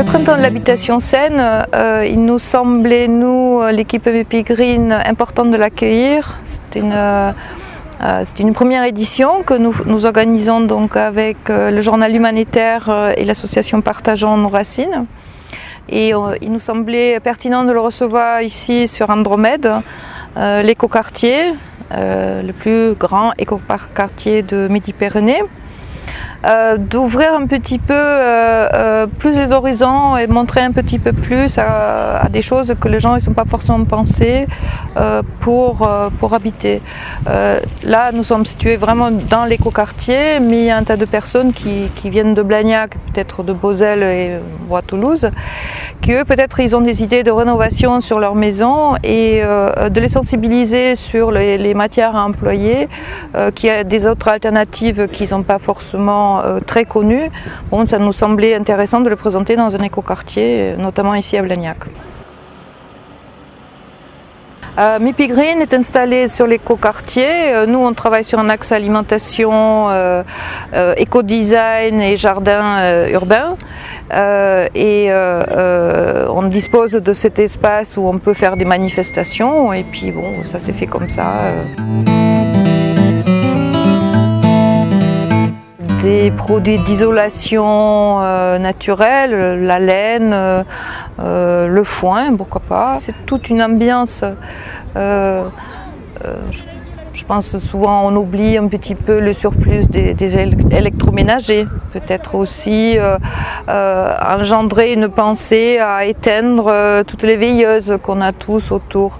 printemps de l'habitation saine, il nous semblait, nous, l'équipe MEP Green, important de l'accueillir. C'est une première édition que nous organisons donc avec le journal humanitaire et l'association Partageons nos racines. Et il nous semblait pertinent de le recevoir ici sur Andromède, l'écoquartier, le plus grand écoquartier de Midi-Pyrénées. D'ouvrir un petit peu plus les horizons et montrer un petit peu plus à des choses que les gens ne sont pas forcément pensés pour habiter. Là, nous sommes situés vraiment dans l'écoquartier, mais il y a un tas de personnes qui viennent de Blagnac, peut-être de Beauzelle et à Toulouse, qui eux, peut-être, ils ont des idées de rénovation sur leur maison et de les sensibiliser sur les matières à employer, qu'il y a des autres alternatives qu'ils n'ont pas forcément très connu. Bon, ça nous semblait intéressant de le présenter dans un écoquartier, notamment ici à Blagnac. MEP Green est installé sur l'écoquartier. Nous, on travaille sur un axe alimentation, éco-design et jardin urbain. On dispose de cet espace où on peut faire des manifestations. Et puis bon, ça s'est fait comme ça. Des produits d'isolation naturelle, la laine, le foin, pourquoi pas. C'est toute une ambiance. Je pense souvent on oublie un petit peu le surplus des électroménagers. Peut-être aussi engendrer une pensée à éteindre toutes les veilleuses qu'on a tous autour.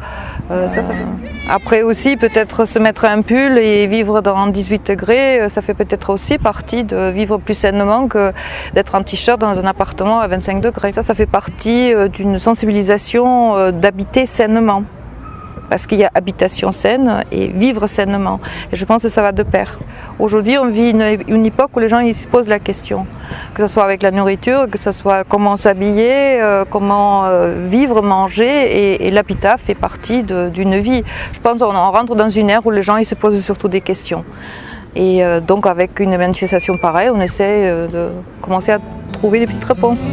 Après aussi, peut-être se mettre un pull et vivre dans 18 degrés, ça fait peut-être aussi partie de vivre plus sainement que d'être en t-shirt dans un appartement à 25 degrés. Ça fait partie d'une sensibilisation d'habiter sainement. Parce qu'il y a habitation saine et vivre sainement. Et je pense que ça va de pair. Aujourd'hui, on vit une époque où les gens ils se posent la question. Que ce soit avec la nourriture, que ce soit comment s'habiller, comment vivre, manger. Et l'habitat fait partie d'une vie. Je pense qu'on rentre dans une ère où les gens ils se posent surtout des questions. Et donc avec une manifestation pareille, on essaie de commencer à trouver des petites réponses.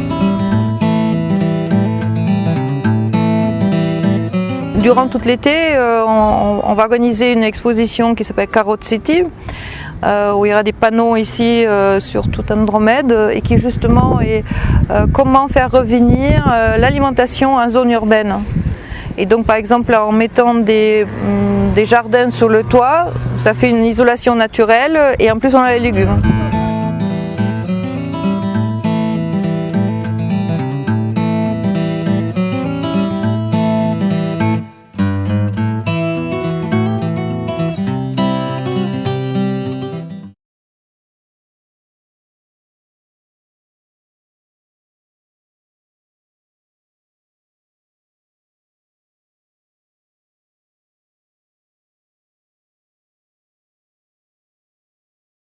Durant tout l'été, on va organiser une exposition qui s'appelle Carrot City, où il y aura des panneaux ici sur tout Andromède et qui justement est comment faire revenir l'alimentation en zone urbaine. Et donc par exemple en mettant des jardins sur le toit, ça fait une isolation naturelle et en plus on a les légumes.